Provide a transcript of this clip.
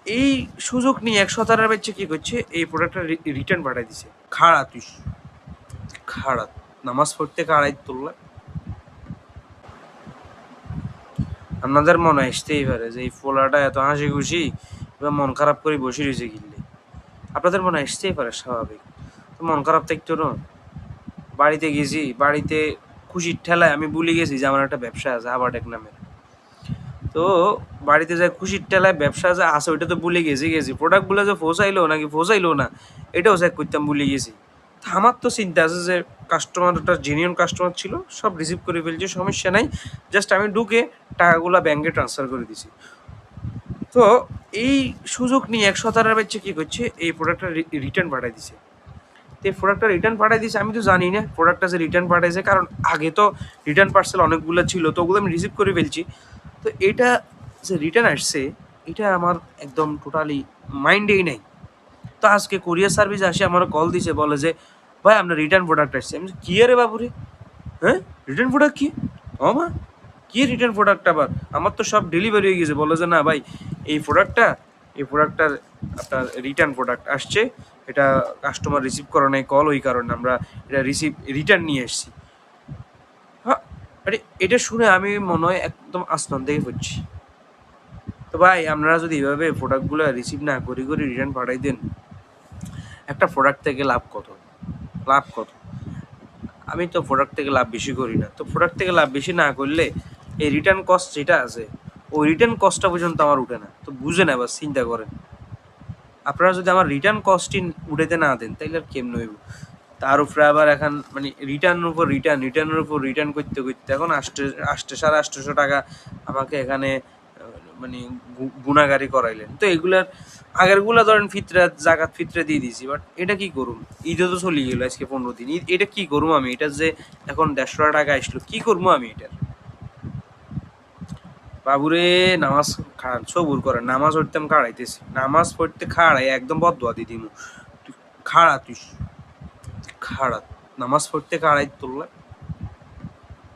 এই সুযোগ নিয়ে 117 বাচ্চা কি করছে, এই প্রোডাক্টটা রিটার্ন পাঠাই দিছে। খাড়া তুই, খাড়া নামাজ পড়তে খাড়াই তুললা। আপনাদের মনে আসতেই পারে যে এই ফোলাটা এত হাসি খুশি বা মন খারাপ করে বসে রয়েছে কিনলে, আপনাদের মনে আসতেই পারে, স্বাভাবিক। তো মন খারাপ থাকতো না। বাড়িতে গেছি, বাড়িতে খুশির ঠেলায় আমি ভুলে গেছি যে আমার একটা ব্যবসা আছে হাবাটেক নামের। তো বাড়িতে যায় খুশির ঠেলায় ব্যবসা যে আছে ওইটা তো ভুলে গেছি প্রোডাক্টগুলো যে ফোসাইলো নাকি ফোসাইলো না এটাও চেক করতাম ভুলে গেছি। তো আমার তো চিন্তা আছে যে কাস্টমারটা জেনুইন কাস্টমার ছিল, সব রিসিভ করে ফেলছি, সমস্যা নাই। জাস্ট আমি ঢুকে টাকাগুলো ব্যাংকে ট্রান্সফার করে দিছি। তো এই সুযোগ নিয়ে 117 বাচ্চা কী করছে, এই প্রোডাক্টটা রিটার্ন পাঠাই দিছে। তো এই প্রোডাক্টটা রিটার্ন পাঠাই দিয়েছে, আমি তো জানি না প্রোডাক্টটা যে রিটার্ন পাঠাইছে, কারণ আগে তো রিটার্ন পার্সেল অনেকগুলো ছিল, তো ওগুলো আমি রিসিভ করে ফেলছি। তো এটা যে রিটার্ন আসছে, এটা আমার একদম টোটালি মাইন্ডেই নেই। তো আজকে কুরিয়ার সার্ভিস আসে আমার কল দিছে, বলে যে ভাই আপনার রিটার্ন প্রোডাক্ট আসছে। আমি কি রে বাবুরে, হ্যাঁ রিটার্ন প্রোডাক্ট কি? ও মা, কি রিটার্ন প্রোডাক্ট আবার? আমার তো সব ডেলিভারি হয়ে গেছে। বলে যে না ভাই, এই প্রোডাক্টটার আপনার রিটার্ন প্রোডাক্ট আসছে, এটা কাস্টমার রিসিভ করে নাই কল, ওই কারণে আমরা এটা রিটার্ন নিয়ে এসেছি। হ্যাঁ, আরে এটা শুনে আমি মনে হয় একদম আসমান থেকে পড়ছি। তো ভাই আপনারা যদি এইভাবে প্রোডাক্টগুলো রিসিভ না করি রিটার্ন পাঠাই দেন, একটা প্রোডাক্ট থেকে লাভ কত? লাভ কত? আমি তো প্রোডাক্ট থেকে লাভ বেশি করি না। তো প্রোডাক্ট থেকে লাভ বেশি না করলে এই রিটার্ন কস্ট যেটা আছে, ওই রিটার্ন কস্টটা পর্যন্ত আমার উঠে না। তো বুঝেন, আবার চিন্তা করেন, আপনারা যদি আমার রিটার্ন কস্টই উঠাইতে না দেন তাইলে আর কেমন হইব? তার উপরে আবার এখন মানে রিটার্নের উপর রিটার্ন করতে করতে এখন 800 টাকা আমাকে এখানে মানে গুণাগারি করাইলেন। তো এগুলার আগেরগুলা ধরেন ফিতরা জাকাত ফিতরা দিয়ে দিয়েছি, বাট এটা কি করুম? ঈদে তো চলে গেল আজকে 15 দিন, এটা কি করুম আমি? এটা যে এখন 150 টাকা আসলো, কি করবো আমি এটার? বাবুরে নামাজ খান, সবুর করে নামাজ পড়তাম খাড়াইতেছি, নামাজ পড়তে খাড়াই একদম বদুয়া দিয়ে দিমু। তুই খাড়া, তুই খাড়া নামাজ পড়তে খাড়াই তুললা।